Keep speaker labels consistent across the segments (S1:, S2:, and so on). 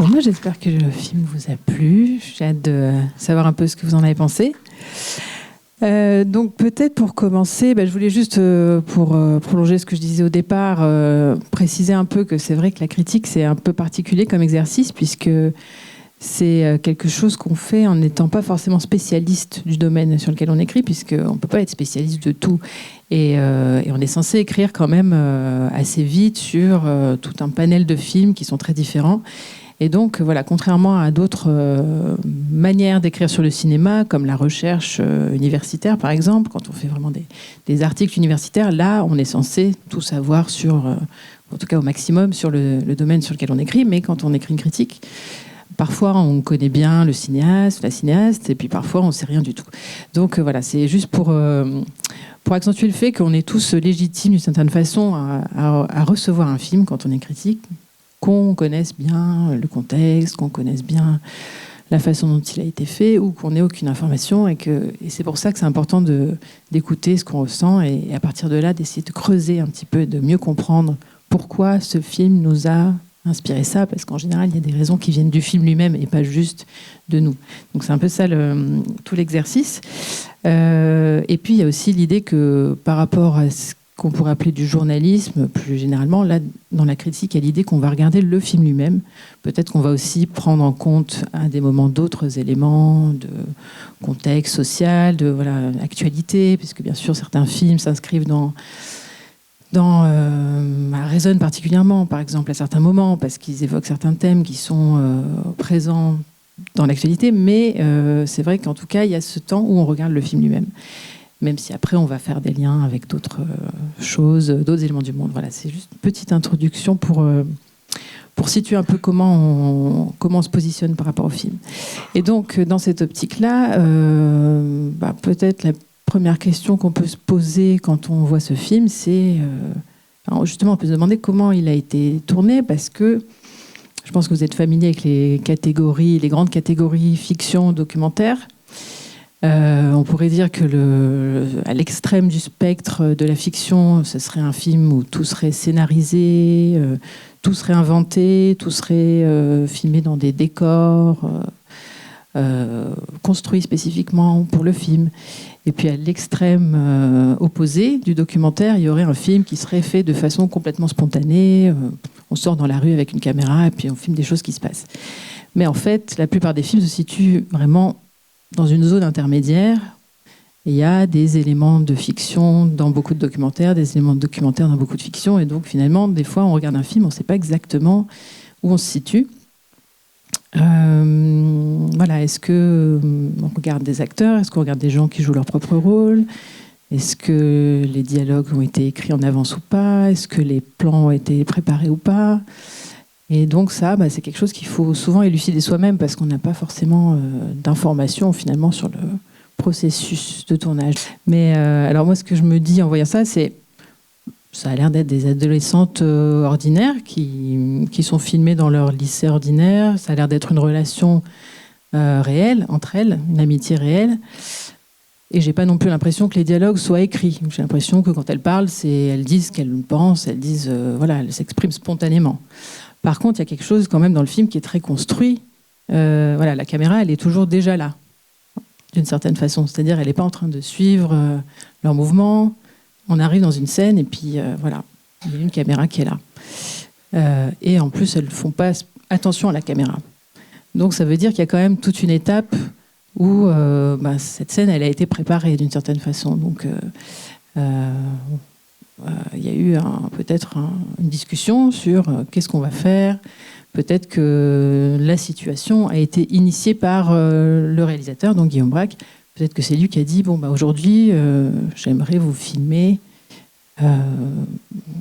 S1: Bon, moi, j'espère que le film vous a plu. J'ai hâte de savoir un peu ce que vous en avez pensé. Donc peut-être pour commencer, je voulais juste, pour prolonger ce que je disais au départ, préciser un peu que c'est vrai que la critique, c'est un peu particulier comme exercice, puisque c'est quelque chose qu'on fait en n'étant pas forcément spécialiste du domaine sur lequel on écrit, puisqu'on ne peut pas être spécialiste de tout. Et on est censé écrire quand même assez vite sur tout un panel de films qui sont très différents. Et donc, voilà, contrairement à d'autres manières d'écrire sur le cinéma, comme la recherche universitaire, par exemple, quand on fait vraiment des articles universitaires, là, on est censé tout savoir sur, en tout cas au maximum, sur le domaine sur lequel on écrit. Mais quand on écrit une critique, parfois, on connaît bien le cinéaste, la cinéaste, et puis parfois, on ne sait rien du tout. Donc, voilà, c'est juste pour accentuer le fait qu'on est tous légitimes, d'une certaine façon, à recevoir un film quand on est critique, qu'on connaisse bien le contexte, qu'on connaisse bien la façon dont il a été fait, ou qu'on n'ait aucune information. Et c'est pour ça que c'est important d'écouter ce qu'on ressent, et à partir de là, d'essayer de creuser un petit peu, de mieux comprendre pourquoi ce film nous a inspiré ça, parce qu'en général, il y a des raisons qui viennent du film lui-même et pas juste de nous. Donc c'est un peu ça tout l'exercice. Et puis, il y a aussi l'idée que par rapport à ce qu'on pourrait appeler du journalisme, plus généralement, là, dans la critique, il y a l'idée qu'on va regarder le film lui-même. Peut-être qu'on va aussi prendre en compte à des moments d'autres éléments de contexte social, de actualité, puisque bien sûr, certains films s'inscrivent résonnent particulièrement, par exemple, à certains moments, parce qu'ils évoquent certains thèmes qui sont présents dans l'actualité, mais c'est vrai qu'en tout cas, il y a ce temps où on regarde le film lui-même. Même si après, on va faire des liens avec d'autres choses, d'autres éléments du monde. Voilà, c'est juste une petite introduction pour situer un peu comment on se positionne par rapport au film. Et donc, dans cette optique-là, peut-être la première question qu'on peut se poser quand on voit ce film, c'est... justement, on peut se demander comment il a été tourné, parce que je pense que vous êtes familier avec les grandes catégories fiction, documentaire. On pourrait dire que à l'extrême du spectre de la fiction, ce serait un film où tout serait scénarisé, tout serait inventé, tout serait filmé dans des décors construits spécifiquement pour le film. Et puis à l'extrême opposé du documentaire, il y aurait un film qui serait fait de façon complètement spontanée. On sort dans la rue avec une caméra et puis on filme des choses qui se passent. Mais en fait, la plupart des films se situent vraiment dans une zone intermédiaire. Il y a des éléments de fiction dans beaucoup de documentaires, des éléments de documentaire dans beaucoup de fiction. Et donc, finalement, des fois, on regarde un film, on ne sait pas exactement où on se situe. Est-ce qu'on regarde des acteurs? Est-ce qu'on regarde des gens qui jouent leur propre rôle? Est-ce que les dialogues ont été écrits en avance ou pas? Est-ce que les plans ont été préparés ou pas? Et donc ça, c'est quelque chose qu'il faut souvent élucider soi-même, parce qu'on n'a pas forcément d'informations finalement sur le processus de tournage. Mais alors moi, ce que je me dis en voyant ça, c'est ça a l'air d'être des adolescentes ordinaires qui sont filmées dans leur lycée ordinaire. Ça a l'air d'être une relation réelle entre elles, une amitié réelle. Et j'ai pas non plus l'impression que les dialogues soient écrits. J'ai l'impression que quand elles parlent, elles disent ce qu'elles pensent, elles s'expriment spontanément. Par contre, il y a quelque chose quand même dans le film qui est très construit. La caméra, elle est toujours déjà là, d'une certaine façon. C'est-à-dire, elle n'est pas en train de suivre leurs mouvements. On arrive dans une scène et puis il y a une caméra qui est là. Et en plus, elles ne font pas attention à la caméra. Donc ça veut dire qu'il y a quand même toute une étape où cette scène, elle a été préparée d'une certaine façon. Donc il y a eu peut-être une discussion sur qu'est-ce qu'on va faire. Peut-être que la situation a été initiée par le réalisateur, donc Guillaume Braque. Peut-être que c'est lui qui a dit aujourd'hui, j'aimerais vous filmer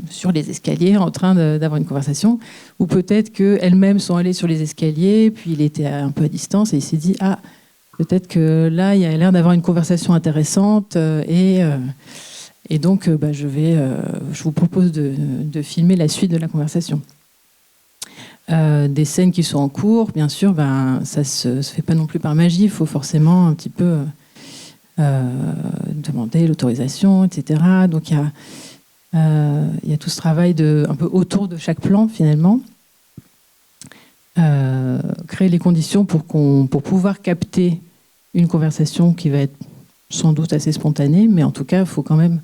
S1: sur les escaliers en train d'avoir une conversation. Ou peut-être qu'elles-mêmes sont allées sur les escaliers, puis il était un peu à distance et il s'est dit peut-être que là, il y a l'air d'avoir une conversation intéressante et donc, je vous propose de filmer la suite de la conversation. Des scènes qui sont en cours, bien sûr, ça se fait pas non plus par magie. Il faut forcément un petit peu demander l'autorisation, etc. Donc, il y a tout ce travail un peu autour de chaque plan, finalement. créer les conditions pour pouvoir capter une conversation qui va être sans doute assez spontanée, mais en tout cas, il faut quand même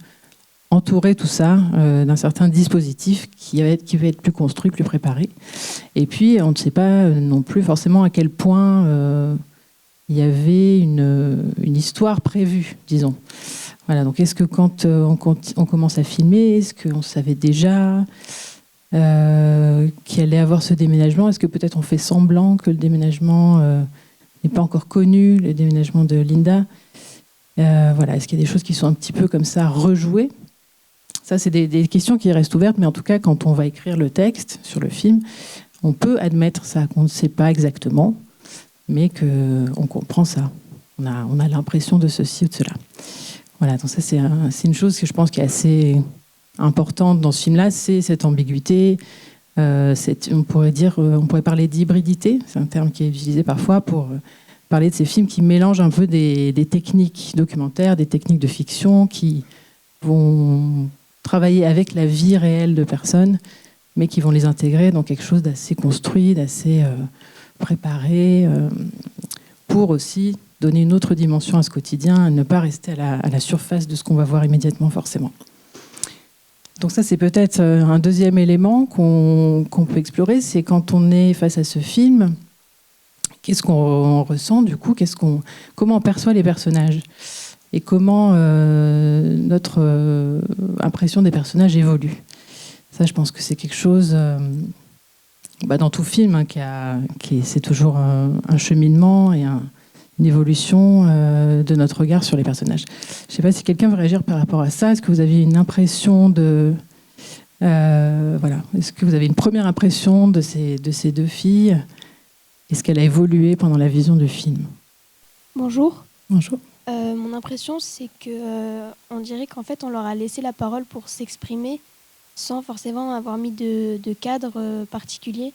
S1: entourer tout ça d'un certain dispositif qui va être plus construit, plus préparé. Et puis, on ne sait pas non plus forcément à quel point il y avait une histoire prévue, disons. Voilà, donc est-ce que quand on commence à filmer, est-ce qu'on savait déjà qu'il allait avoir ce déménagement? Est-ce que peut-être on fait semblant que le déménagement n'est pas encore connu, le déménagement de Linda? Voilà, est-ce qu'il y a des choses qui sont un petit peu comme ça rejouées? Ça, c'est des questions qui restent ouvertes, mais en tout cas, quand on va écrire le texte sur le film, on peut admettre ça, qu'on ne sait pas exactement, mais qu'on comprend ça. On a l'impression de ceci ou de cela. Voilà, donc ça, c'est une chose que je pense qui est assez importante dans ce film-là, c'est cette ambiguïté. On pourrait parler d'hybridité, c'est un terme qui est utilisé parfois pour parler de ces films qui mélangent un peu des techniques documentaires, des techniques de fiction qui vont travailler avec la vie réelle de personnes, mais qui vont les intégrer dans quelque chose d'assez construit, d'assez préparé, pour aussi donner une autre dimension à ce quotidien, ne pas rester à la surface de ce qu'on va voir immédiatement forcément. Donc ça, c'est peut-être un deuxième élément qu'on peut explorer, c'est quand on est face à ce film, qu'est-ce qu'on ressent du coup, comment on perçoit les personnages et comment notre impression des personnages évolue. Ça, je pense que c'est quelque chose, dans tout film, hein, c'est toujours un cheminement et une évolution de notre regard sur les personnages. Je ne sais pas si quelqu'un veut réagir par rapport à ça. Est-ce que vous avez une impression Est-ce que vous avez une première impression de ces deux filles? Est-ce qu'elle a évolué pendant la vision du film?
S2: Bonjour.
S1: Bonjour.
S2: Mon impression, c'est que on dirait qu'en fait, on leur a laissé la parole pour s'exprimer sans forcément avoir mis de cadre particulier.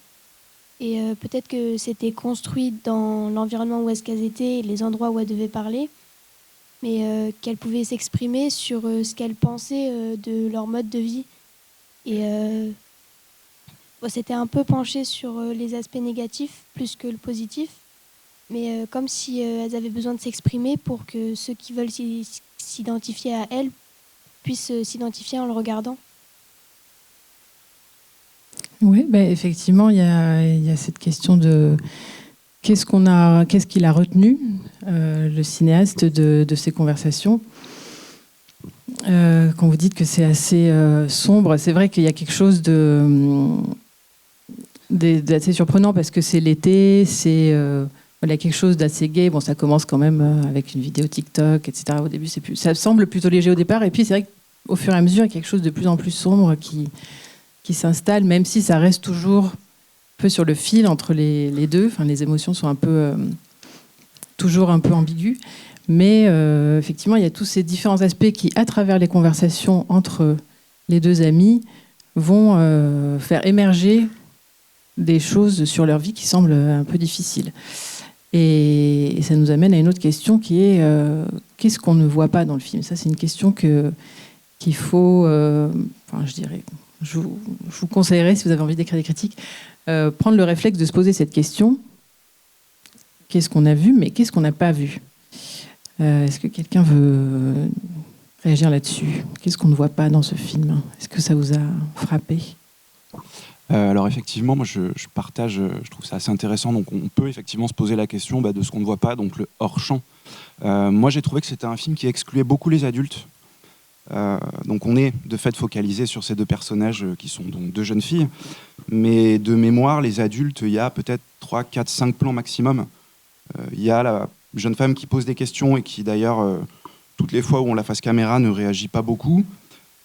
S2: Et peut-être que c'était construit dans l'environnement où est-ce qu'elles étaient et les endroits où elles devaient parler, mais qu'elles pouvaient s'exprimer sur ce qu'elles pensaient de leur mode de vie. Et c'était un peu penché sur les aspects négatifs plus que le positif, mais comme si elles avaient besoin de s'exprimer pour que ceux qui veulent s'identifier à elles puissent s'identifier en le regardant.
S1: Oui, effectivement, il y a cette question de qu'est-ce qu'il a retenu, le cinéaste, de ces conversations. Quand vous dites que c'est assez sombre, c'est vrai qu'il y a quelque chose d'assez surprenant parce que c'est l'été, il y a quelque chose d'assez gai. Bon, ça commence quand même avec une vidéo TikTok, etc. Au début, ça semble plutôt léger au départ, et puis c'est vrai qu'au fur et à mesure, il y a quelque chose de plus en plus sombre qui s'installe, même si ça reste toujours un peu sur le fil entre les deux. Enfin, les émotions sont toujours un peu ambiguës. Mais effectivement, il y a tous ces différents aspects qui, à travers les conversations entre les deux amis, vont faire émerger des choses sur leur vie qui semblent un peu difficiles. Et ça nous amène à une autre question qui est qu'est-ce qu'on ne voit pas dans le film? Ça, c'est une question qu'il faut, je dirais... Je vous conseillerais, si vous avez envie d'écrire des critiques, prendre le réflexe de se poser cette question. Qu'est-ce qu'on a vu, mais qu'est-ce qu'on n'a pas vu? Est-ce que quelqu'un veut réagir là-dessus? Qu'est-ce qu'on ne voit pas dans ce film? Est-ce que ça vous a frappé?
S3: Alors effectivement, moi je partage, je trouve ça assez intéressant. Donc on peut effectivement se poser la question de ce qu'on ne voit pas, donc le hors-champ. Moi j'ai trouvé que c'était un film qui excluait beaucoup les adultes. Donc on est de fait focalisé sur ces deux personnages qui sont donc deux jeunes filles, mais de mémoire, les adultes, il y a peut-être 3, 4, 5 plans maximum. Il y a la jeune femme qui pose des questions et qui d'ailleurs, toutes les fois où on la face caméra, ne réagit pas beaucoup.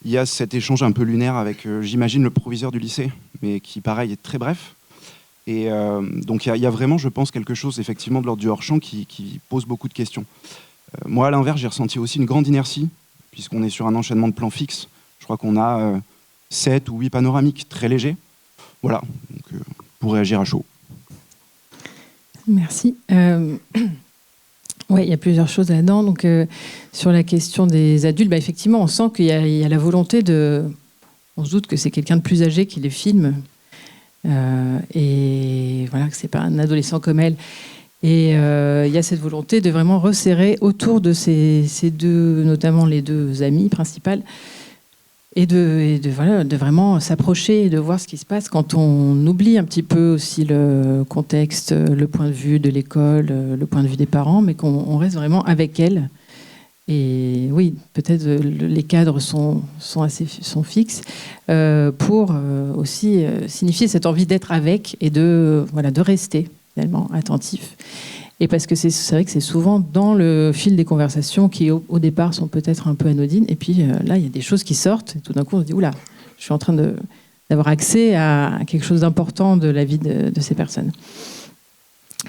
S3: Il y a cet échange un peu lunaire avec, j'imagine, le proviseur du lycée, mais qui pareil est très bref. Et donc il y a vraiment, je pense, quelque chose effectivement de l'ordre du hors-champ qui pose beaucoup de questions. Moi, à l'inverse, j'ai ressenti aussi une grande inertie, puisqu'on est sur un enchaînement de plans fixes. Je crois qu'on a 7 ou 8 panoramiques très légers. Voilà, donc, pour réagir à chaud.
S1: Merci. Oui, il y a plusieurs choses là-dedans. Donc, sur la question des adultes, effectivement, on sent qu'il y a la volonté de... On se doute que c'est quelqu'un de plus âgé qui les filme. et voilà, que c'est pas un adolescent comme elle. Et il y a cette volonté de vraiment resserrer autour de ces deux, notamment les deux amies principales, et de vraiment s'approcher et de voir ce qui se passe quand on oublie un petit peu aussi le contexte, le point de vue de l'école, le point de vue des parents, mais qu'on reste vraiment avec elle. Et oui, peut-être les cadres sont fixes pour aussi signifier cette envie d'être avec et de rester finalement attentif. Et parce que c'est vrai que c'est souvent dans le fil des conversations qui, au départ, sont peut-être un peu anodines. Et puis là, il y a des choses qui sortent. Et tout d'un coup, on se dit, oula, je suis en train d'avoir accès à quelque chose d'important de la vie de ces personnes.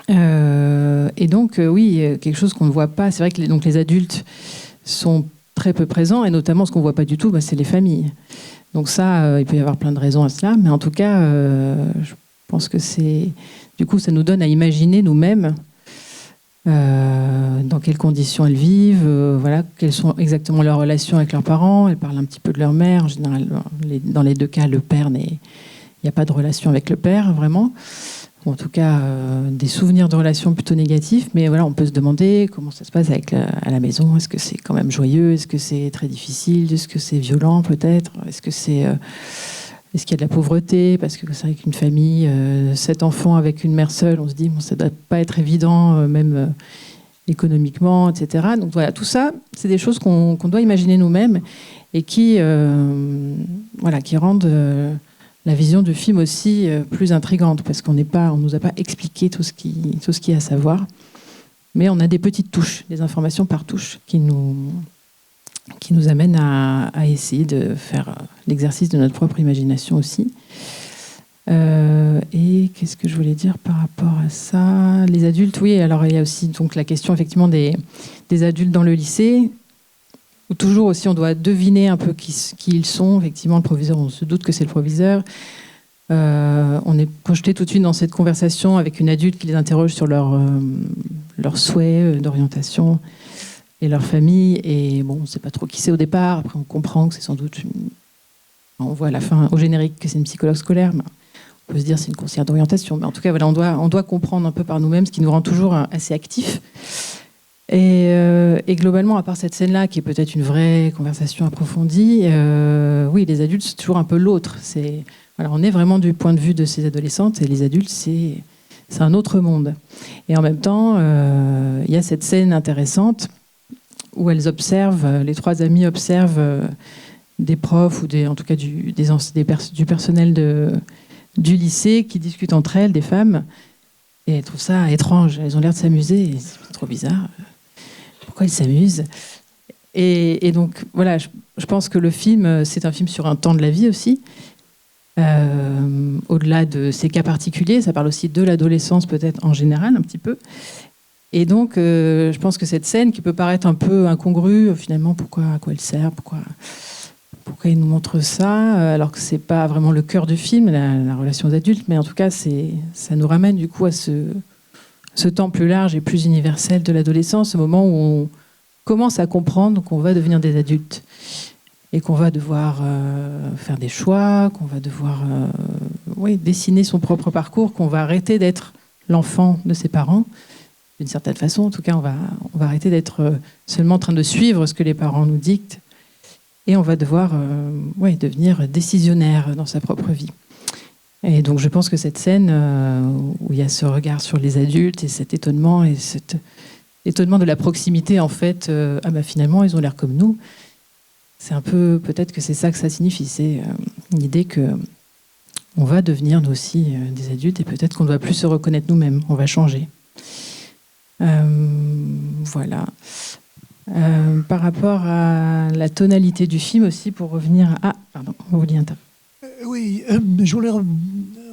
S1: Et donc, oui, quelque chose qu'on ne voit pas. C'est vrai que les adultes sont très peu présents. Et notamment, ce qu'on ne voit pas du tout, c'est les familles. Donc ça, il peut y avoir plein de raisons à cela. Mais en tout cas, je pense que du coup, ça nous donne à imaginer nous-mêmes dans quelles conditions elles vivent, quelles sont exactement leurs relations avec leurs parents. Elles parlent un petit peu de leur mère. En général, dans les deux cas, le père, il n'y a pas de relation avec le père, vraiment. Ou en tout cas, des souvenirs de relations plutôt négatifs. Mais voilà, on peut se demander comment ça se passe à la maison. Est-ce que c'est quand même joyeux? Est-ce que c'est très difficile? Est-ce que c'est violent, peut-être? Est-ce qu'il y a de la pauvreté? Parce que c'est vrai qu'une famille, 7 enfants avec une mère seule, on se dit, ça ne doit pas être évident, même économiquement, etc. Donc voilà, tout ça, c'est des choses qu'on doit imaginer nous-mêmes et qui rendent la vision du film aussi plus intrigante, parce qu'on ne nous a pas expliqué tout ce qu'il y a à savoir. Mais on a des petites touches, des informations par touche qui nous amène à essayer de faire l'exercice de notre propre imagination aussi. Et qu'est-ce que je voulais dire par rapport à ça? Les adultes, oui, alors il y a aussi donc la question effectivement des adultes dans le lycée, où toujours aussi on doit deviner un peu qui ils sont. Effectivement, le proviseur, on se doute que c'est le proviseur. On est projeté tout de suite dans cette conversation avec une adulte qui les interroge sur leurs souhaits d'orientation et leur famille, et bon, on ne sait pas trop qui c'est au départ. Après, on comprend que c'est sans doute on voit à la fin, au générique, que c'est une psychologue scolaire. Mais on peut se dire c'est une conseillère d'orientation. Mais en tout cas, voilà, on doit comprendre un peu par nous-mêmes, ce qui nous rend toujours assez actifs. Et globalement, à part cette scène-là, qui est peut-être une vraie conversation approfondie, oui, les adultes, c'est toujours un peu l'autre. On est vraiment du point de vue de ces adolescentes, et les adultes, c'est un autre monde. Et en même temps, il y a cette scène intéressante où elles observent, les 3 amies observent des profs ou en tout cas du personnel du lycée qui discutent entre elles, des femmes, et elles trouvent ça étrange. Elles ont l'air de s'amuser, et c'est trop bizarre. Pourquoi elles s'amusent? Et donc, voilà, je pense que le film, c'est un film sur un temps de la vie aussi. Au-delà de ces cas particuliers, ça parle aussi de l'adolescence peut-être en général, un petit peu. Et donc, je pense que cette scène, qui peut paraître un peu incongrue, finalement, à quoi elle sert, pourquoi il nous montre ça, alors que c'est pas vraiment le cœur du film, la relation aux adultes, mais en tout cas, ça nous ramène du coup à ce temps plus large et plus universel de l'adolescence, ce moment où on commence à comprendre qu'on va devenir des adultes et qu'on va devoir faire des choix, qu'on va devoir dessiner son propre parcours, qu'on va arrêter d'être l'enfant de ses parents. D'une certaine façon, en tout cas, on va arrêter d'être seulement en train de suivre ce que les parents nous dictent, et on va devoir devenir décisionnaire dans sa propre vie. Et donc, je pense que cette scène où il y a ce regard sur les adultes et cet étonnement, et cet étonnement de la proximité, en fait, finalement, ils ont l'air comme nous. C'est un peu, peut-être que c'est ça que ça signifie. C'est l'idée que on va devenir nous aussi des adultes, et peut-être qu'on ne doit plus se reconnaître nous-mêmes. On va changer. Voilà. Par rapport à la tonalité du film aussi, pour revenir à... pardon, vous vouliez
S4: oui,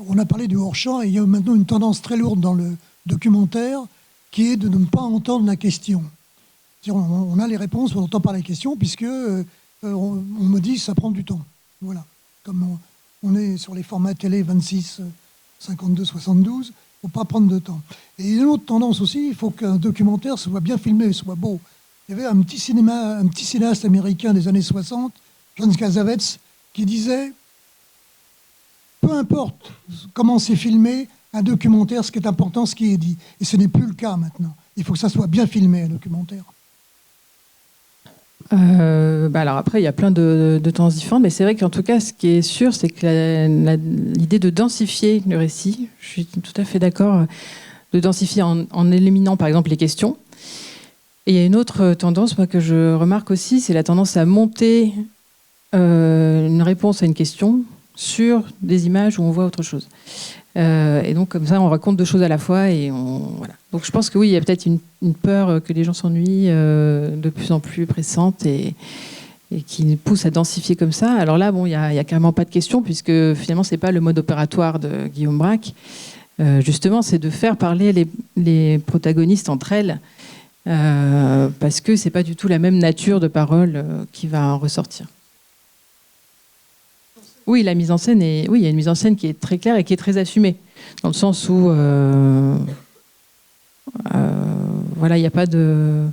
S4: on a parlé du hors-champ, et il y a maintenant une tendance très lourde dans le documentaire qui est de ne pas entendre la question. On a les réponses, on n'entend pas la question, puisque on me dit que ça prend du temps. Voilà. Comme on est sur les formats télé 26, 52, 72, il ne faut pas prendre de temps. Et il y a une autre tendance aussi, il faut qu'un documentaire soit bien filmé, soit beau. Il y avait un petit cinéaste américain des années 60, John Cassavetes, qui disait peu importe comment c'est filmé, un documentaire, ce qui est important, ce qui est dit. Et ce n'est plus le cas maintenant. Il faut que ça soit bien filmé, un documentaire.
S1: Alors après, il y a plein de tendances différentes, mais c'est vrai qu'en tout cas, ce qui est sûr, c'est que l'idée de densifier le récit, je suis tout à fait d'accord, de densifier en éliminant par exemple les questions. Et il y a une autre tendance, moi, que je remarque aussi, c'est la tendance à monter une réponse à une question sur des images où on voit autre chose. Et donc comme ça, on raconte deux choses à la fois. Voilà. Donc je pense que oui, il y a peut-être une peur que les gens s'ennuient de plus en plus pressante et qui nous pousse à densifier comme ça. Alors là, bon, il y a carrément pas de question puisque finalement, c'est pas le mode opératoire de Guillaume Braque. Justement, c'est de faire parler les protagonistes entre elles parce que c'est pas du tout la même nature de parole qui va en ressortir. Oui, la mise en scène il y a une mise en scène qui est très claire et qui est très assumée, dans le sens où, voilà, il n'y a pas de,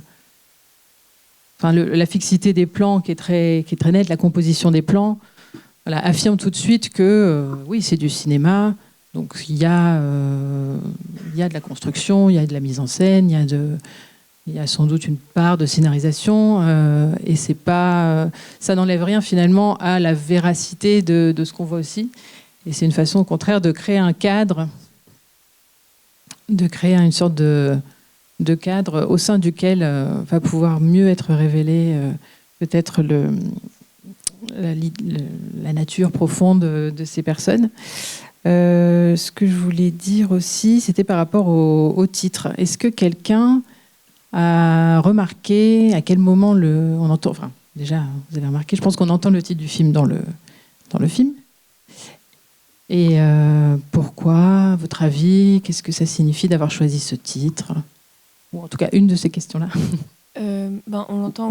S1: enfin, la fixité des plans qui est très nette, la composition des plans, voilà, affirme tout de suite que, oui, c'est du cinéma, donc il y a de la construction, il y a de la mise en scène, il y a sans doute une part de scénarisation et c'est pas, ça n'enlève rien finalement à la véracité de ce qu'on voit aussi. Et c'est une façon au contraire de créer un cadre, de créer une sorte de cadre au sein duquel va pouvoir mieux être révélé peut-être la nature profonde de ces personnes. Ce que je voulais dire aussi, c'était par rapport au titre. Est-ce que quelqu'un a remarqué à quel moment on entend, enfin déjà vous avez remarqué, je pense qu'on entend le titre du film dans le film. Et pourquoi, à votre avis, qu'est-ce que ça signifie d'avoir choisi ce titre? Ou en tout cas une de ces questions-là.
S5: On l'entend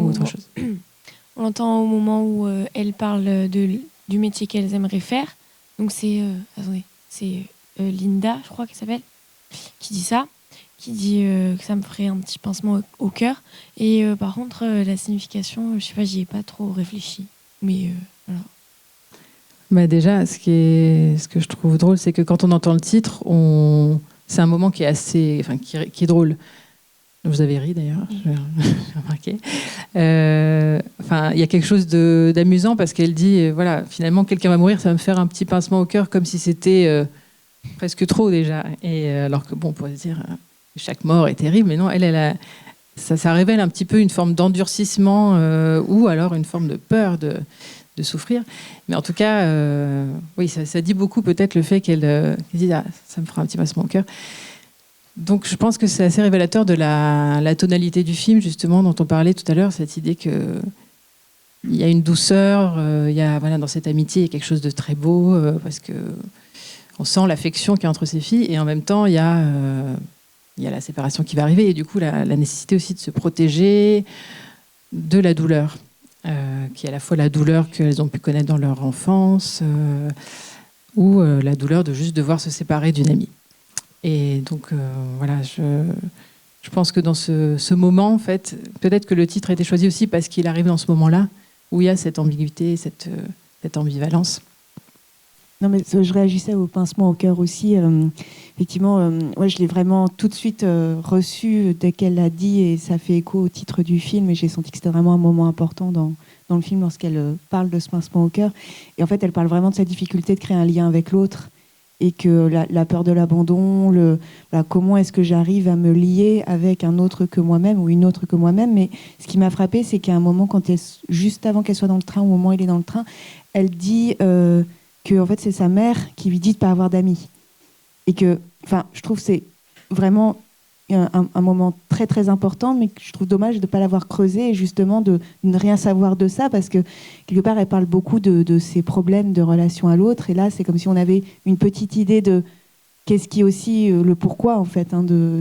S5: au moment où elle parle du métier qu'elles aimeraient faire. Donc c'est Linda, je crois qu'elle s'appelle, qui dit ça. Qui dit que ça me ferait un petit pincement au cœur. Et par contre, la signification, je sais pas, j'y ai pas trop réfléchi. Mais voilà.
S1: Bah déjà, ce que je trouve drôle, c'est que quand on entend le titre, c'est un moment qui est assez, enfin, qui est drôle. Vous avez ri d'ailleurs, j'ai remarqué. Enfin, il y a quelque chose d'amusant parce qu'elle dit, voilà, finalement, quelqu'un va mourir, ça va me faire un petit pincement au cœur, comme si c'était presque trop déjà. Et alors que bon, on pourrait se dire. Chaque mort est terrible, mais non, ça révèle un petit peu une forme d'endurcissement ou alors une forme de peur de souffrir. Mais en tout cas, oui, ça dit beaucoup peut-être le fait qu'elle dit ça me fera un petit pincement au cœur. Donc je pense que c'est assez révélateur de la tonalité du film, justement, dont on parlait tout à l'heure, cette idée qu'il y a une douceur, voilà, dans cette amitié, il y a quelque chose de très beau, parce qu'on sent l'affection qu'il y a entre ces filles, et en même temps, il y a la séparation qui va arriver et du coup la nécessité aussi de se protéger de la douleur, qui est à la fois la douleur qu'elles ont pu connaître dans leur enfance ou la douleur de juste devoir se séparer d'une amie. Et donc voilà, je pense que dans ce moment, en fait, peut-être que le titre a été choisi aussi parce qu'il arrive dans ce moment-là où il y a cette ambiguïté, cette ambivalence.
S6: Non, mais je réagissais au pincement au cœur aussi. Effectivement, je l'ai vraiment tout de suite reçu dès qu'elle l'a dit et ça fait écho au titre du film et j'ai senti que c'était vraiment un moment important dans le film lorsqu'elle parle de ce pincement au cœur. Et en fait, elle parle vraiment de sa difficulté de créer un lien avec l'autre et que la peur de l'abandon, comment est-ce que j'arrive à me lier avec un autre que moi-même ou une autre que moi-même. Mais ce qui m'a frappée, c'est qu'à un moment, juste avant qu'elle soit dans le train, au moment où il est dans le train, elle dit... que en fait c'est sa mère qui lui dit de pas avoir d'amis et que je trouve que c'est vraiment un moment très très important mais que je trouve dommage de ne pas l'avoir creusé et justement de ne rien savoir de ça parce que quelque part elle parle beaucoup de ses problèmes de relation à l'autre et là c'est comme si on avait une petite idée de qu'est-ce qui est aussi le pourquoi en fait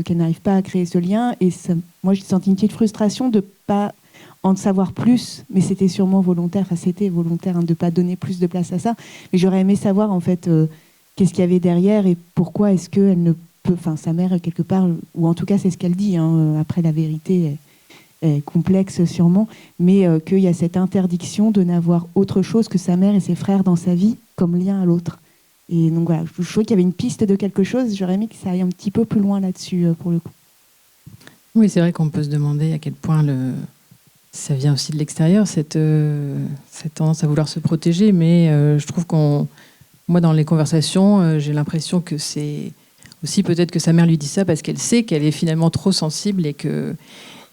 S6: qu'elle n'arrive pas à créer ce lien et ça, moi j'ai senti une petite frustration de pas en savoir plus, mais c'était sûrement volontaire, de ne pas donner plus de place à ça. Mais j'aurais aimé savoir, en fait, qu'est-ce qu'il y avait derrière et pourquoi est-ce qu'elle ne peut... Enfin, sa mère, quelque part, ou en tout cas, c'est ce qu'elle dit. Après, la vérité est complexe, sûrement, mais qu'il y a cette interdiction de n'avoir autre chose que sa mère et ses frères dans sa vie comme lien à l'autre. Et donc voilà, je trouvais qu'il y avait une piste de quelque chose. J'aurais aimé que ça aille un petit peu plus loin là-dessus, pour le coup.
S1: Oui, c'est vrai qu'on peut se demander à quel point ça vient aussi de l'extérieur, cette tendance à vouloir se protéger. Mais je trouve moi, dans les conversations, j'ai l'impression que c'est aussi peut-être que sa mère lui dit ça parce qu'elle sait qu'elle est finalement trop sensible et que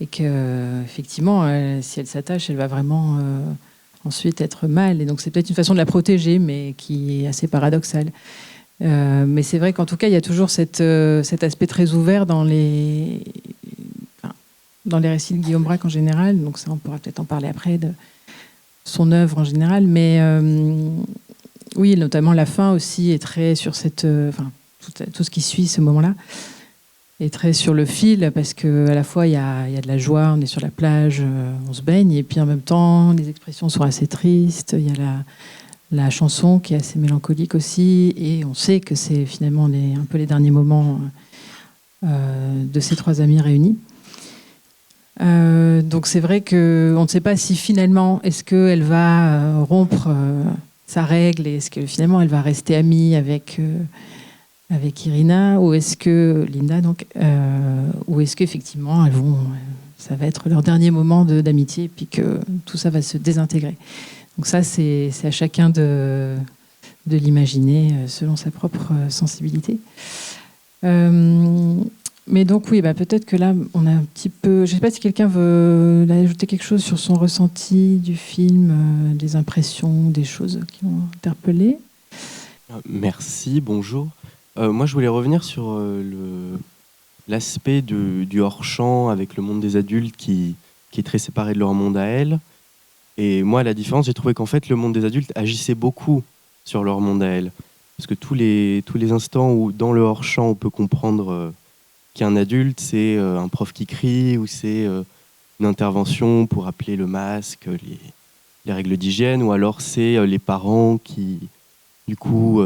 S1: effectivement, si elle s'attache, elle va vraiment ensuite être mal. Et donc, c'est peut-être une façon de la protéger, mais qui est assez paradoxale. Mais c'est vrai qu'en tout cas, il y a toujours cet aspect très ouvert dans les récits de Guillaume Braque en général. Donc ça, on pourra peut-être en parler après de son œuvre en général. Mais oui, notamment la fin aussi est très sur tout ce qui suit ce moment-là est très sur le fil parce que à la fois il y a de la joie, on est sur la plage, on se baigne, et puis en même temps les expressions sont assez tristes. Il y a la chanson qui est assez mélancolique aussi, et on sait que c'est finalement un peu les derniers moments de ces trois amis réunis. Donc c'est vrai qu'on ne sait pas si finalement est-ce qu'elle va rompre sa règle, et est-ce que finalement elle va rester amie avec Irina, ou est-ce que Linda donc, ou est-ce qu'effectivement ça va être leur dernier moment d'amitié, et puis que tout ça va se désintégrer. Donc ça c'est à chacun de l'imaginer selon sa propre sensibilité. Mais donc oui, peut-être que là, on a un petit peu... Je ne sais pas si quelqu'un veut ajouter quelque chose sur son ressenti du film, des impressions, des choses qui l'ont interpellé.
S7: Merci, bonjour. Moi, je voulais revenir sur l'aspect du hors-champ avec le monde des adultes qui est très séparé de leur monde à elles. Et moi, à la différence, j'ai trouvé qu'en fait, le monde des adultes agissait beaucoup sur leur monde à elles. Parce que tous les instants où, dans le hors-champ, on peut comprendre... qu'un adulte, c'est un prof qui crie, ou c'est une intervention pour appeler le masque, les règles d'hygiène, ou alors c'est les parents qui, du coup,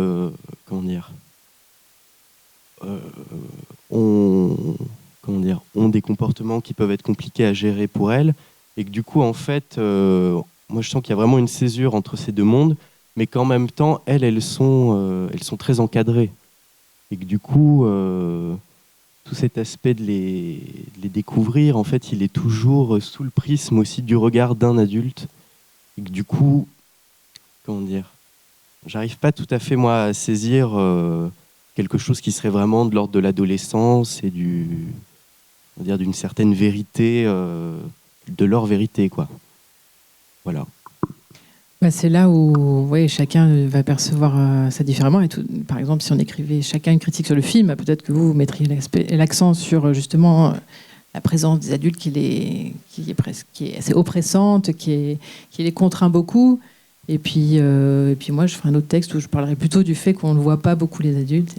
S7: ont des comportements qui peuvent être compliqués à gérer pour elles, et que du coup, en fait, moi je sens qu'il y a vraiment une césure entre ces deux mondes, mais qu'en même temps, elles sont très encadrées, et que du coup... tout cet aspect de les découvrir, en fait, il est toujours sous le prisme aussi du regard d'un adulte. Et que du coup, j'arrive pas tout à fait, moi, à saisir quelque chose qui serait vraiment de l'ordre de l'adolescence et d'une certaine vérité, de leur vérité, quoi. Voilà.
S1: C'est là où chacun va percevoir ça différemment. Et par exemple, si on écrivait chacun une critique sur le film, peut-être que vous mettriez l'accent sur justement la présence des adultes qui est assez oppressante, qui les contraint beaucoup. Et puis moi, je ferai un autre texte où je parlerai plutôt du fait qu'on ne voit pas beaucoup les adultes.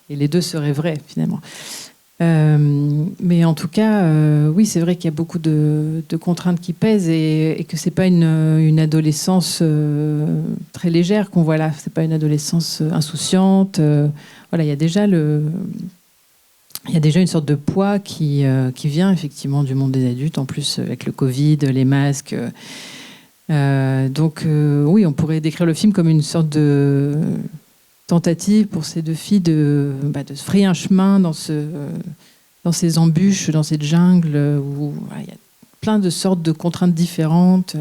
S1: Et les deux seraient vrais, finalement. Mais en tout cas, oui, c'est vrai qu'il y a beaucoup de contraintes qui pèsent, et que c'est pas une adolescence très légère qu'on voit là. C'est pas une adolescence insouciante. Voilà, il y a déjà une sorte de poids qui vient effectivement du monde des adultes, en plus avec le Covid, les masques. Donc oui, on pourrait décrire le film comme une sorte de tentative pour ces deux filles de se frayer un chemin dans ces embûches, dans cette jungle où il y a plein de sortes de contraintes différentes.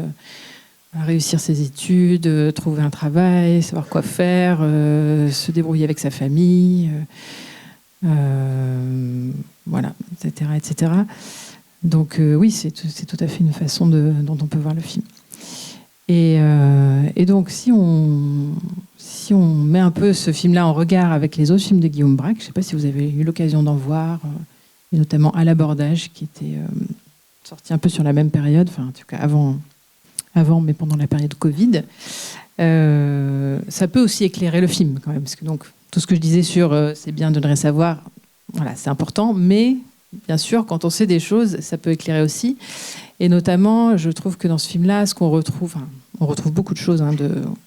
S1: Réussir ses études, trouver un travail, savoir quoi faire, se débrouiller avec sa famille, voilà, etc., etc. Donc oui, c'est tout à fait une façon dont on peut voir le film. Et donc, si on met un peu ce film-là en regard avec les autres films de Guillaume Braque, je ne sais pas si vous avez eu l'occasion d'en voir, et notamment À l'abordage, qui était sorti un peu sur la même période, enfin en tout cas avant mais pendant la période Covid, ça peut aussi éclairer le film quand même, parce que donc tout ce que je disais sur c'est bien de ne rien savoir, voilà, c'est important, mais bien sûr, quand on sait des choses, ça peut éclairer aussi. Et notamment, je trouve que dans ce film-là, ce qu'on retrouve, on retrouve beaucoup de choses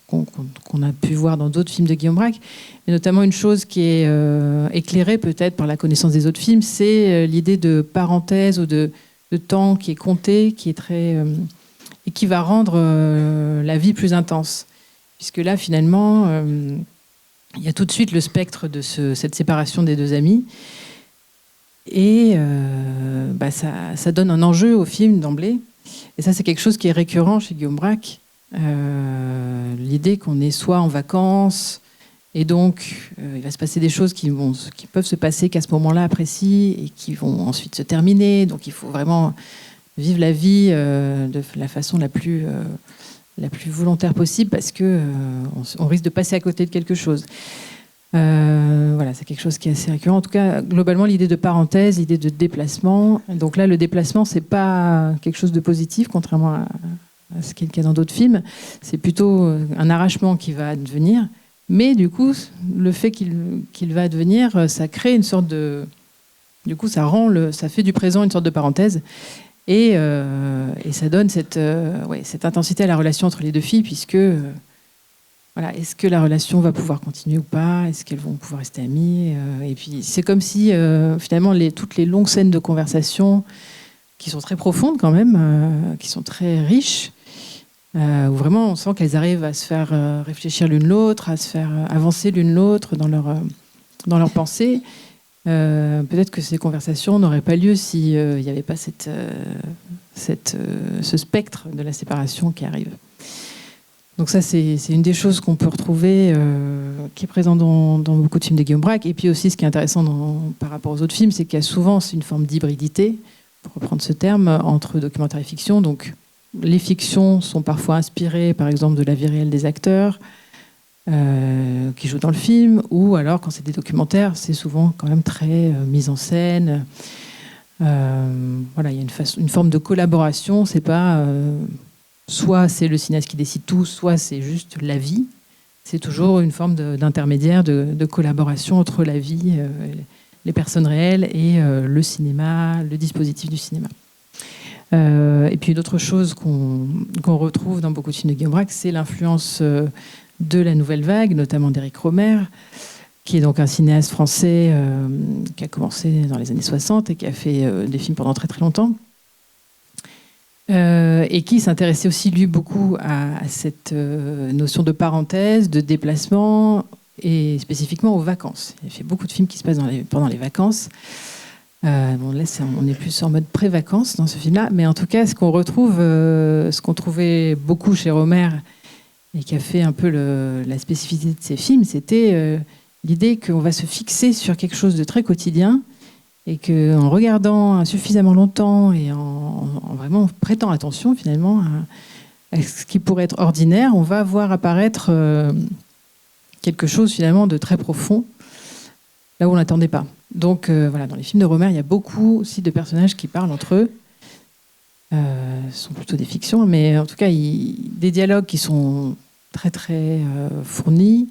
S1: qu'on a pu voir dans d'autres films de Guillaume Braque, mais notamment une chose qui est éclairée peut-être par la connaissance des autres films, c'est l'idée de parenthèse ou de temps qui est compté, qui est très et qui va rendre la vie plus intense. Puisque là, finalement, il y a tout de suite le spectre de cette séparation des deux amis. Et ça donne un enjeu au film d'emblée. Et ça, c'est quelque chose qui est récurrent chez Guillaume Braque. L'idée qu'on est soit en vacances, et donc il va se passer des choses qui peuvent se passer qu'à ce moment-là précis, et qui vont ensuite se terminer. Donc il faut vraiment vivre la vie de la façon la plus volontaire possible, parce qu'on risque de passer à côté de quelque chose. Voilà, c'est quelque chose qui est assez récurrent. En tout cas, globalement, l'idée de parenthèse, l'idée de déplacement. Donc là, le déplacement, c'est pas quelque chose de positif, contrairement à ce qui est le cas dans d'autres films. C'est plutôt un arrachement qui va advenir. Mais du coup, le fait qu'il va advenir, ça crée une sorte de... Du coup, ça fait du présent une sorte de parenthèse. Et ça donne cette intensité à la relation entre les deux filles, puisque... Voilà, est-ce que la relation va pouvoir continuer ou pas? Est-ce qu'elles vont pouvoir rester amies? Et puis c'est comme si finalement toutes les longues scènes de conversation qui sont très profondes quand même, qui sont très riches, où vraiment on sent qu'elles arrivent à se faire réfléchir l'une l'autre, à se faire avancer l'une l'autre dans leur pensée. Peut-être que ces conversations n'auraient pas lieu s'il n'y avait pas ce spectre de la séparation qui arrive. Donc ça, c'est une des choses qu'on peut retrouver, qui est présent dans beaucoup de films de Guillaume Braque. Et puis aussi, ce qui est intéressant par rapport aux autres films, c'est qu'il y a souvent une forme d'hybridité, pour reprendre ce terme, entre documentaire et fiction. Donc les fictions sont parfois inspirées, par exemple, de la vie réelle des acteurs qui jouent dans le film, ou alors, quand c'est des documentaires, c'est souvent quand même très mise en scène. Voilà, il y a une forme de collaboration. C'est pas... soit c'est le cinéaste qui décide tout, soit c'est juste la vie. C'est toujours une forme d'intermédiaire, de collaboration entre la vie, les personnes réelles et le cinéma, le dispositif du cinéma. Et puis une autre chose qu'on retrouve dans beaucoup de films de Guillaume Braque, c'est l'influence de la nouvelle vague, notamment d'Éric Rohmer, qui est donc un cinéaste français qui a commencé dans les années 60 et qui a fait des films pendant très très longtemps. Et qui s'intéressait aussi, lui, beaucoup à cette notion de parenthèse, de déplacement, et spécifiquement aux vacances. Il a fait beaucoup de films qui se passent pendant les vacances. Là, on est plus en mode pré-vacances dans ce film-là, mais en tout cas, ce qu'on trouvait beaucoup chez Rohmer, et qui a fait un peu la spécificité de ses films, c'était l'idée qu'on va se fixer sur quelque chose de très quotidien, et qu'en regardant suffisamment longtemps et en vraiment prêtant attention finalement à ce qui pourrait être ordinaire, on va voir apparaître quelque chose finalement de très profond, là où on n'attendait pas. Donc voilà, dans les films de Rohmer, il y a beaucoup aussi de personnages qui parlent entre eux. Ce sont plutôt des fictions, mais en tout cas, des dialogues qui sont très très fournis,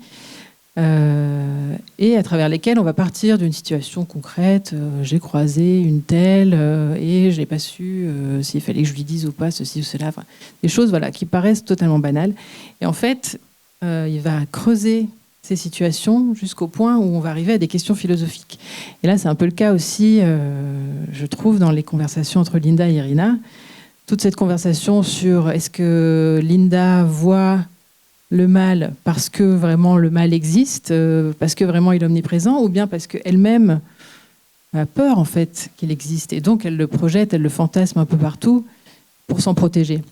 S1: et à travers lesquels on va partir d'une situation concrète. J'ai croisé une telle et je n'ai pas su s'il fallait que je lui dise ou pas ceci ou cela. Enfin, des choses qui paraissent totalement banales. Et en fait, il va creuser ces situations jusqu'au point où on va arriver à des questions philosophiques. Et là, c'est un peu le cas aussi, je trouve, dans les conversations entre Linda et Irina. Toute cette conversation sur est-ce que Linda voit le mal parce que vraiment le mal existe, parce que vraiment il est omniprésent, ou bien parce qu'elle-même a peur en fait qu'il existe, et donc elle le projette, elle le fantasme un peu partout pour s'en protéger.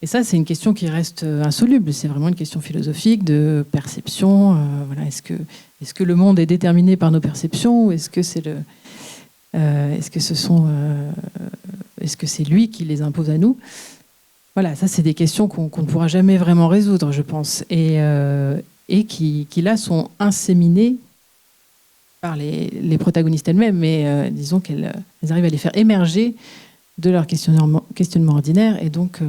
S1: Et ça, c'est une question qui reste insoluble. C'est vraiment une question philosophique de perception. Voilà, est-ce que le monde est déterminé par nos perceptions, ou est-ce que c'est est-ce que c'est lui qui les impose à nous? Voilà, ça, c'est des questions qu'on ne pourra jamais vraiment résoudre, je pense, et qui là, sont inséminées par les protagonistes elles-mêmes, mais disons qu'elles arrivent à les faire émerger de leur questionnement ordinaire. Et donc,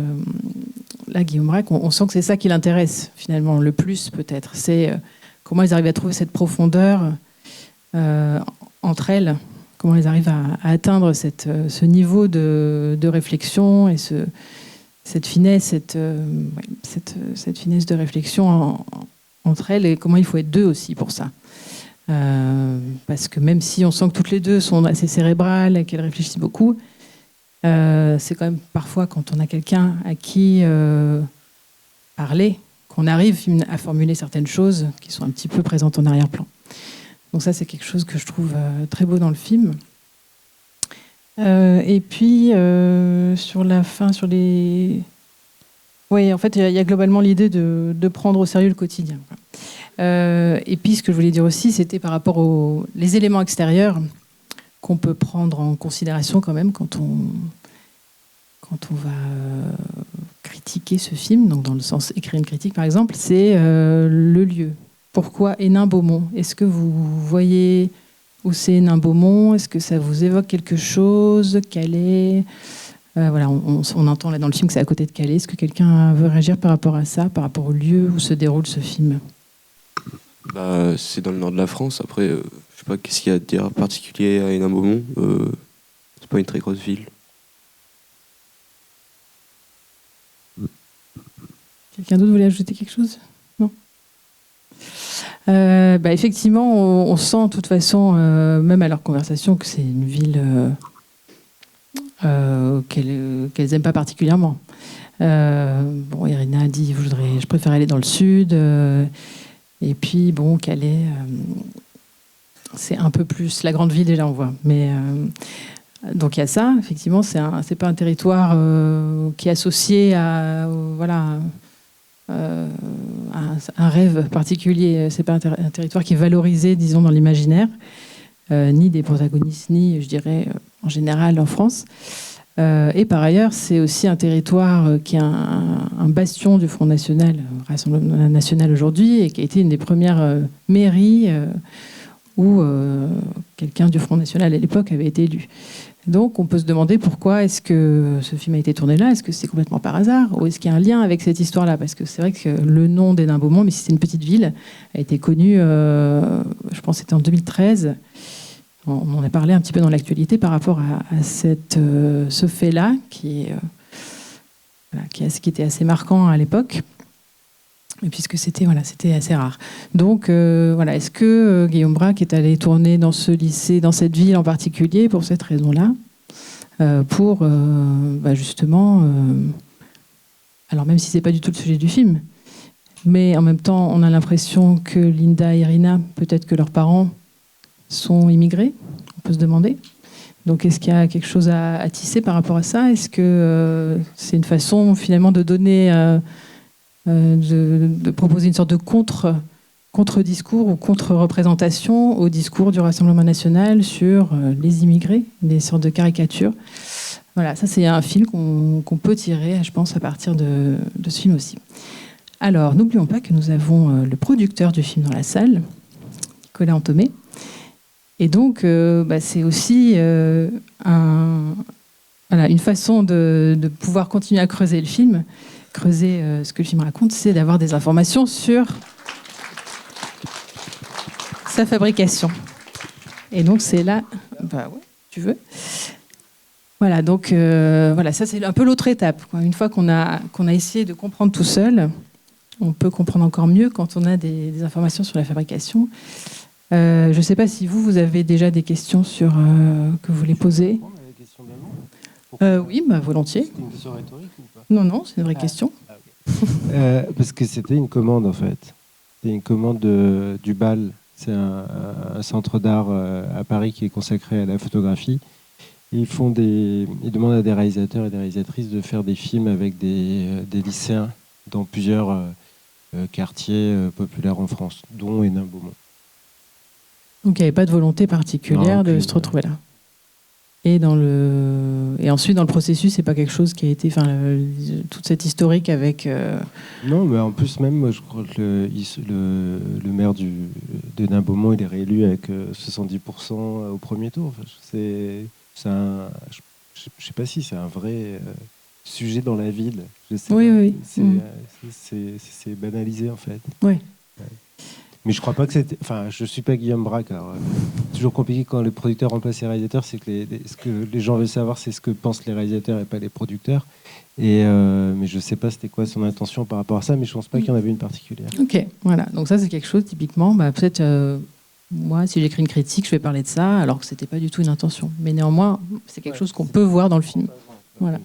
S1: là, Guillaume Braque, on sent que c'est ça qui l'intéresse, finalement, le plus, peut-être. C'est comment elles arrivent à trouver cette profondeur entre elles, comment elles arrivent à atteindre ce niveau de réflexion et cette finesse, cette finesse de réflexion entre elles, et comment il faut être deux aussi pour ça. Parce que même si on sent que toutes les deux sont assez cérébrales et qu'elles réfléchissent beaucoup, c'est quand même parfois, quand on a quelqu'un à qui parler, qu'on arrive à formuler certaines choses qui sont un petit peu présentes en arrière-plan. Donc ça, c'est quelque chose que je trouve très beau dans le film. Et puis, sur la fin, sur les... Oui, en fait, il y a globalement l'idée de prendre au sérieux le quotidien. Et puis, ce que je voulais dire aussi, c'était par rapport aux les éléments extérieurs qu'on peut prendre en considération quand même quand on va critiquer ce film, donc dans le sens écrire une critique par exemple, c'est le lieu. Pourquoi Hénin-Beaumont? Est-ce que vous voyez où c'est Hénin-Beaumont? Est-ce que ça vous évoque quelque chose? Calais? Voilà, on entend là dans le film que c'est à côté de Calais. Est-ce que quelqu'un veut réagir par rapport à ça, par rapport au lieu où se déroule ce film?
S8: C'est dans le nord de la France. Après, je sais pas qu'est-ce qu'il y a de dire particulier à Hénin-Beaumont. C'est pas une très grosse ville.
S1: Quelqu'un d'autre voulait ajouter quelque chose? Non. Effectivement, on sent de toute façon, même à leur conversation, que c'est une ville qu'elles n'aiment pas particulièrement. Irina a dit je préfère aller dans le sud. Et puis, Calais, c'est un peu plus la grande ville déjà, on voit. Mais donc il y a ça, effectivement, c'est pas un territoire qui est associé à un rêve particulier. C'est pas un territoire qui est valorisé, disons, dans l'imaginaire, ni des protagonistes, ni, je dirais, en général en France. Et par ailleurs, c'est aussi un territoire qui est un bastion du Front National, Rassemblement National aujourd'hui, et qui a été une des premières mairies où quelqu'un du Front National à l'époque avait été élu. Donc on peut se demander pourquoi est-ce que ce film a été tourné là. Est-ce que c'est complètement par hasard? Ou est-ce qu'il y a un lien avec cette histoire-là? Parce que c'est vrai que le nom d'Hénin-Beaumont, mais si c'est une petite ville, a été connu, je pense que c'était en 2013. On en a parlé un petit peu dans l'actualité par rapport à ce fait-là, qui était assez marquant à l'époque, et puisque c'était assez rare. Donc, est-ce que Guillaume Braque est allé tourner dans ce lycée, dans cette ville en particulier, pour cette raison-là, pour justement... alors, même si c'est pas du tout le sujet du film, mais en même temps, on a l'impression que Linda et Irina, peut-être que leurs parents sont immigrés, on peut se demander. Donc est-ce qu'il y a quelque chose à tisser par rapport à ça? Est-ce que c'est une façon finalement de donner, de proposer une sorte de contre-discours ou contre-représentation au discours du Rassemblement national sur les immigrés, des sortes de caricatures? Voilà, ça c'est un fil qu'on peut tirer, je pense, à partir de ce film aussi. Alors, n'oublions pas que nous avons le producteur du film dans la salle, Nicolas Antomé. Et donc, c'est aussi une façon de pouvoir continuer à creuser le film, creuser ce que le film raconte, c'est d'avoir des informations sur sa fabrication. Et donc, c'est là... tu veux. Voilà, donc, ça, c'est un peu l'autre étape, quoi. Une fois qu'on a essayé de comprendre tout seul, on peut comprendre encore mieux quand on a des informations sur la fabrication. Je ne sais pas si vous avez déjà des questions que vous voulez poser. Oui, volontiers.
S9: C'était une question rhétorique ou pas?
S1: Non, c'est une vraie question.
S9: Okay. Parce que c'était une commande en fait. C'était une commande du BAL. C'est un centre d'art à Paris qui est consacré à la photographie. Et ils demandent à des réalisateurs et des réalisatrices de faire des films avec des lycéens dans plusieurs quartiers populaires en France, dont Hénin-Beaumont.
S1: Donc il n'y avait pas de volonté particulière de se retrouver là. Et ensuite dans le processus, c'est pas quelque chose qui a été, toute cette historique avec.
S9: Non, mais en plus même, moi je crois que le maire d'Hénin-Beaumont, il est réélu avec 70% au premier tour. Enfin, je sais pas si c'est un vrai sujet dans la ville. Je sais
S1: oui.
S9: C'est banalisé en fait.
S1: Oui.
S9: Mais je crois pas que c'était. Enfin, je suis pas Guillaume Braque. Alors, c'est toujours compliqué quand les producteurs remplacent les réalisateurs. C'est que ce que les gens veulent savoir, c'est ce que pensent les réalisateurs et pas les producteurs. Mais je sais pas c'était quoi son intention par rapport à ça. Mais je pense pas qu'il y en avait une particulière.
S1: Ok, voilà. Donc ça, c'est quelque chose typiquement. Peut-être moi, si j'écris une critique, je vais parler de ça, alors que c'était pas du tout une intention. Mais néanmoins, c'est quelque chose qu'on peut voir dans le film. Voilà.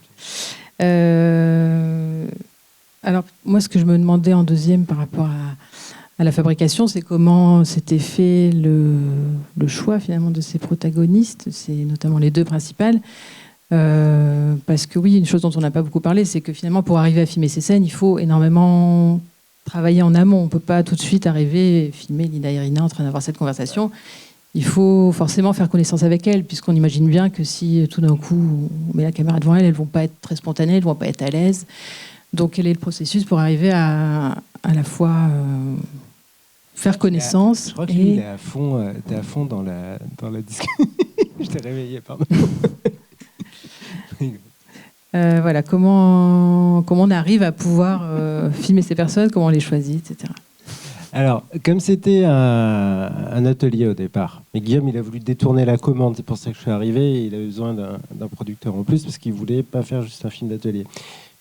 S1: Alors, moi, ce que je me demandais en deuxième par rapport à la fabrication, c'est comment s'était fait le choix finalement de ces protagonistes, c'est notamment les deux principales. Parce que oui, une chose dont on n'a pas beaucoup parlé, c'est que finalement, pour arriver à filmer ces scènes, il faut énormément travailler en amont. On ne peut pas tout de suite arriver et filmer Lina et Irina en train d'avoir cette conversation. Il faut forcément faire connaissance avec elles, puisqu'on imagine bien que si tout d'un coup on met la caméra devant elles, elles ne vont pas être très spontanées, elles ne vont pas être à l'aise. Donc quel est le processus pour arriver à la fois faire connaissance
S9: Je crois que lui, il est à fond, t'es à fond dans la discussion. Je t'ai réveillé, pardon.
S1: voilà, comment on arrive à pouvoir filmer ces personnes, comment on les choisit, etc.
S9: Alors, comme c'était un atelier au départ, mais Guillaume, il a voulu détourner la commande, c'est pour ça que je suis arrivé, et il avait besoin d'un producteur en plus, parce qu'il ne voulait pas faire juste un film d'atelier.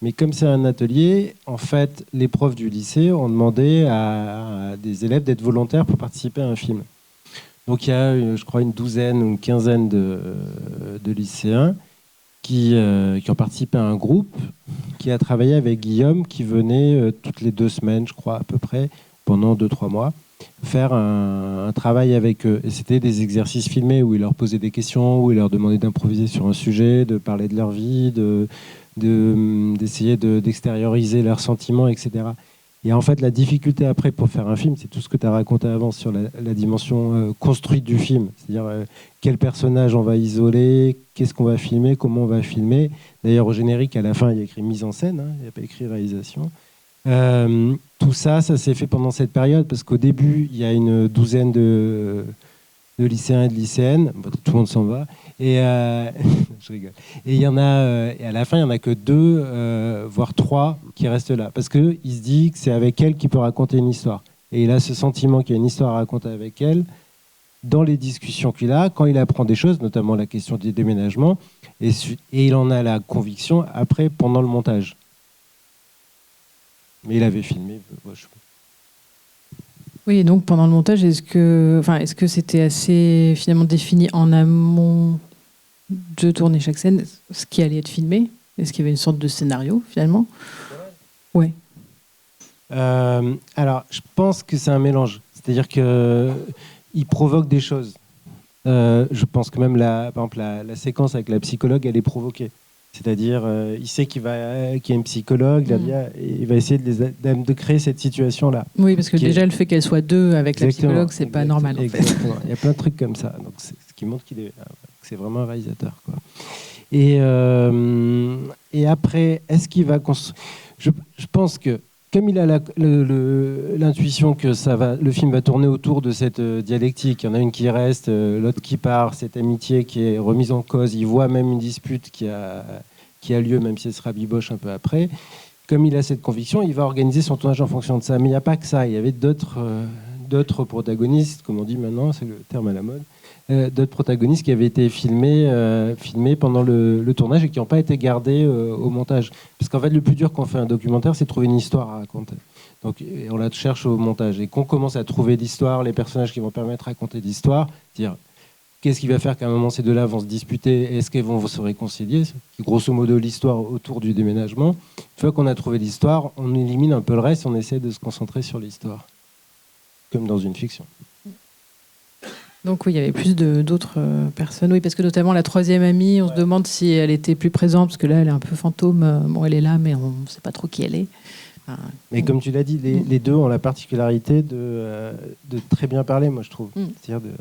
S9: Mais comme c'est un atelier, en fait, les profs du lycée ont demandé à des élèves d'être volontaires pour participer à un film. Donc il y a, je crois, une douzaine ou une quinzaine de lycéens qui ont participé à un groupe qui a travaillé avec Guillaume, qui venait toutes les 2 semaines, je crois, à peu près, pendant 2-3 mois, faire un travail avec eux. Et c'était des exercices filmés où il leur posait des questions, où il leur demandait d'improviser sur un sujet, de parler de leur vie, d'essayer d'extérioriser leurs sentiments, etc. Et en fait, la difficulté après pour faire un film, c'est tout ce que tu as raconté avant sur la dimension construite du film. C'est-à-dire quel personnage on va isoler, qu'est-ce qu'on va filmer, comment on va filmer. D'ailleurs, au générique, à la fin, il y a écrit mise en scène, hein, il n'y a pas écrit réalisation. Tout ça s'est fait pendant cette période, parce qu'au début, il y a une douzaine de lycéens et de lycéennes. Bon, tout le monde s'en va. Et je rigole. Et il y en a, et à la fin, il n'y en a que 2, voire 3 qui restent là. Parce qu'il se dit que c'est avec elle qu'il peut raconter une histoire. Et il a ce sentiment qu'il y a une histoire à raconter avec elle dans les discussions qu'il a, quand il apprend des choses, notamment la question du déménagement. Et il en a la conviction après, pendant le montage. Mais il avait filmé.
S1: Oui, et donc pendant le montage, est-ce que c'était assez finalement défini en amont de tourner chaque scène, ce qui allait être filmé? Est-ce qu'il y avait une sorte de scénario finalement? Oui.
S9: Alors, je pense que c'est un mélange. C'est-à-dire qu'il provoque des choses. Je pense que même par exemple, la séquence avec la psychologue, elle est provoquée. C'est-à-dire, il sait qu'il y a une psychologue, il va essayer de créer cette situation-là.
S1: Oui, parce que déjà, le fait qu'elle soit 2 avec la psychologue, c'est pas normal. En fait.
S9: Il y a plein de trucs comme ça. Donc, ce qui montre que c'est vraiment un réalisateur, quoi. Et après, est-ce qu'il va construire... Je pense que, comme il a l'intuition que le film va tourner autour de cette dialectique, il y en a une qui reste, l'autre qui part, cette amitié qui est remise en cause, il voit même une dispute qui a lieu, même si elle se rabiboche un peu après. Comme il a cette conviction, il va organiser son tournage en fonction de ça. Mais il n'y a pas que ça, il y avait d'autres protagonistes, comme on dit maintenant, c'est le terme à la mode, d'autres protagonistes qui avaient été filmés pendant le tournage et qui n'ont pas été gardés au montage. Parce qu'en fait, le plus dur quand on fait un documentaire, c'est de trouver une histoire à raconter. Donc, on la cherche au montage. Et qu'on commence à trouver l'histoire, les personnages qui vont permettre de raconter l'histoire, dire qu'est-ce qui va faire qu'à un moment ces deux-là vont se disputer, est-ce qu'elles vont se réconcilier, grosso modo l'histoire autour du déménagement. Une fois qu'on a trouvé l'histoire, on élimine un peu le reste, on essaie de se concentrer sur l'histoire, comme dans une fiction.
S1: Donc oui, il y avait plus d'autres personnes. Oui, parce que notamment la troisième amie, on se demande si elle était plus présente, parce que là, elle est un peu fantôme. Bon, elle est là, mais on ne sait pas trop qui elle est.
S9: Mais comme tu l'as dit, les deux ont la particularité de très bien parler, moi, je trouve. C'est-à-dire de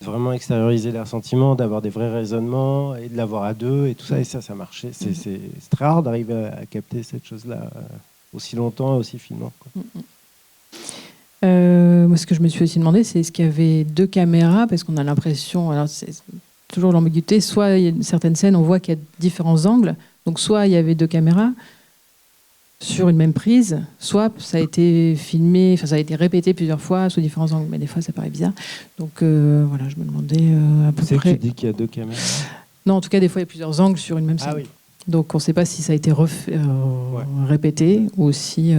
S9: vraiment extérioriser leurs sentiments, d'avoir des vrais raisonnements, et de l'avoir à 2, et tout ça, et ça marchait. C'est très rare d'arriver à capter cette chose-là aussi longtemps et aussi finement, quoi.
S1: Moi, ce que je me suis aussi demandé, c'est est-ce qu'il y avait 2 caméras, parce qu'on a l'impression, alors c'est toujours l'ambiguïté, soit il y a certaines scènes, on voit qu'il y a différents angles, donc soit il y avait 2 caméras sur une même prise, soit ça a été filmé, enfin ça a été répété plusieurs fois sous différents angles, mais des fois ça paraît bizarre. Donc voilà, je me demandais à peu près.
S9: Tu dis qu'il y a 2 caméras?
S1: Non, en tout cas, des fois il y a plusieurs angles sur une même scène.
S9: Ah oui.
S1: Donc on ne sait pas si ça a été répété ou si.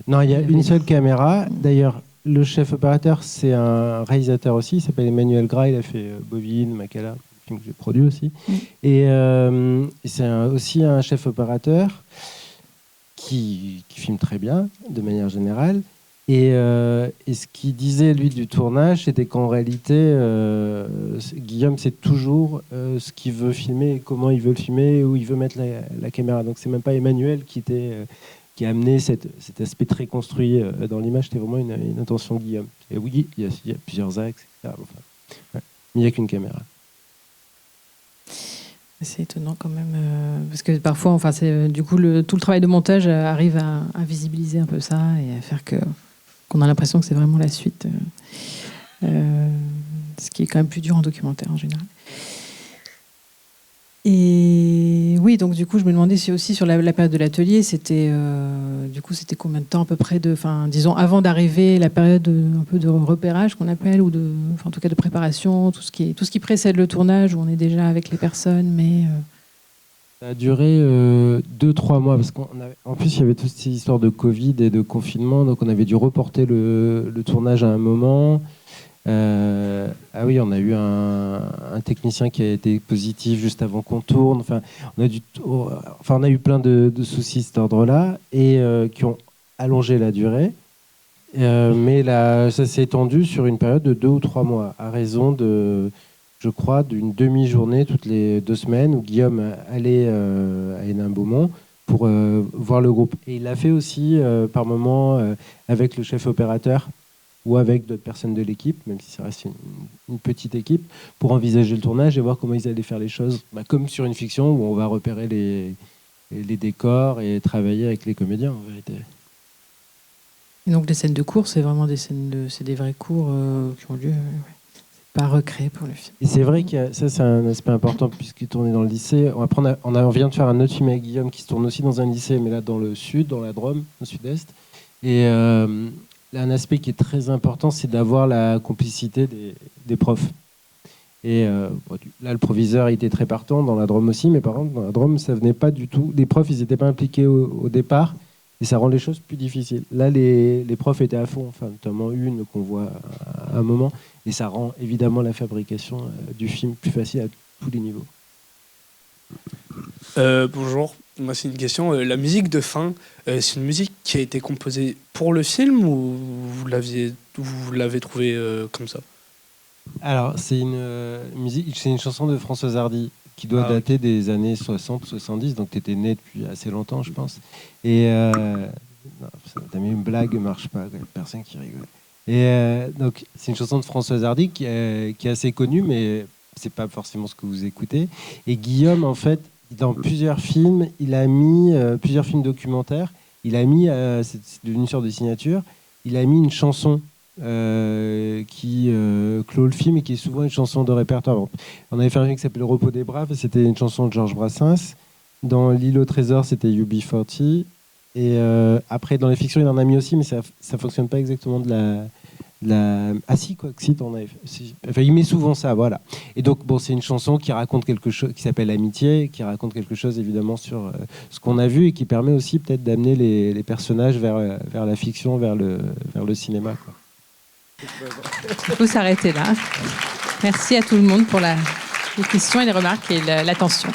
S9: Non, il y a une seule caméra. D'ailleurs, le chef opérateur, c'est un réalisateur aussi. Il s'appelle Emmanuel Gras. Il a fait Bovine, Makala, un film que j'ai produit aussi. Et c'est aussi un chef opérateur qui filme très bien, de manière générale. Et ce qu'il disait, lui, du tournage, c'était qu'en réalité, Guillaume sait toujours ce qu'il veut filmer, comment il veut le filmer, où il veut mettre la caméra. Donc c'est même pas Emmanuel qui a amené cet aspect très construit dans l'image, c'était vraiment une intention de Guillaume. Et oui, il y a plusieurs axes, etc. Enfin, ouais. Mais il n'y a qu'une caméra.
S1: C'est étonnant quand même, parce que parfois, du coup, tout le travail de montage arrive à visibiliser un peu ça et à faire qu'on a l'impression que c'est vraiment la suite, ce qui est quand même plus dur en documentaire en général. Et oui, donc du coup, je me demandais si aussi sur la période de l'atelier, c'était combien de temps à peu près disons avant d'arriver, la période un peu de repérage qu'on appelle, ou en tout cas de préparation, tout ce qui précède le tournage, où on est déjà avec les personnes, mais
S9: ça a duré 2-3 mois, parce qu'en plus il y avait toutes ces histoires de Covid et de confinement, donc on avait dû reporter le tournage à un moment. Ah oui, on a eu un technicien qui a été positif juste avant qu'on tourne. Enfin, on a eu plein de soucis de cet ordre-là et qui ont allongé la durée. Mais là, ça s'est étendu sur une période de 2 ou 3 mois, à raison je crois, d'une demi-journée toutes les 2 semaines où Guillaume allait à Hénin-Beaumont pour voir le groupe. Et il l'a fait aussi par moments avec le chef opérateur ou avec d'autres personnes de l'équipe, même si ça reste une petite équipe, pour envisager le tournage et voir comment ils allaient faire les choses. Comme sur une fiction où on va repérer les décors et travailler avec les comédiens, en vérité.
S1: Et donc les scènes de cours, c'est vraiment c'est des vrais cours qui ont lieu. C'est pas recréé pour le film.
S9: Et c'est vrai que ça, c'est un aspect important puisqu'il tournait dans le lycée. Après, on vient de faire un autre film avec Guillaume qui se tourne aussi dans un lycée, mais là dans le sud, dans la Drôme, au sud-est. Et là, un aspect qui est très important, c'est d'avoir la complicité des profs. Et là, le proviseur était très partant, dans la Drôme aussi, mais par contre, dans la Drôme, ça venait pas du tout. Les profs, ils n'étaient pas impliqués au départ, et ça rend les choses plus difficiles. Là, les profs étaient à fond, enfin, notamment une qu'on voit à un moment, et ça rend évidemment la fabrication du film plus facile à tous les niveaux.
S10: Bonjour, moi c'est une question. La musique de fin, c'est une musique qui a été composée pour le film ou vous l'avez trouvée comme ça?
S9: Alors, c'est une chanson de Françoise Hardy qui doit dater des années 60-70, donc tu étais né depuis assez longtemps, je pense. Et t'as mis une blague, marche pas, personne qui rigole. Et donc, c'est une chanson de Françoise Hardy qui est assez connue, mais c'est pas forcément ce que vous écoutez. Et Guillaume, en fait, dans plusieurs films, il a mis plusieurs films documentaires. Il a mis, c'est une sorte de signature, il a mis une chanson qui clôt le film et qui est souvent une chanson de répertoire. Bon, on avait fait un film qui s'appelait Le repos des braves, c'était une chanson de Georges Brassens. Dans L'île au trésor, c'était UB40. Et après, dans les fictions, il en a mis aussi, mais ça fonctionne pas exactement de la... Ah si, quoi, si t'en avais... Enfin, il met souvent ça, voilà. Et donc, bon, c'est une chanson qui raconte quelque chose, qui s'appelle Amitié, qui raconte quelque chose, évidemment, sur ce qu'on a vu et qui permet aussi peut-être d'amener les personnages vers la fiction, vers le cinéma, quoi.
S1: Il faut s'arrêter là. Merci à tout le monde pour les questions et les remarques et l'attention.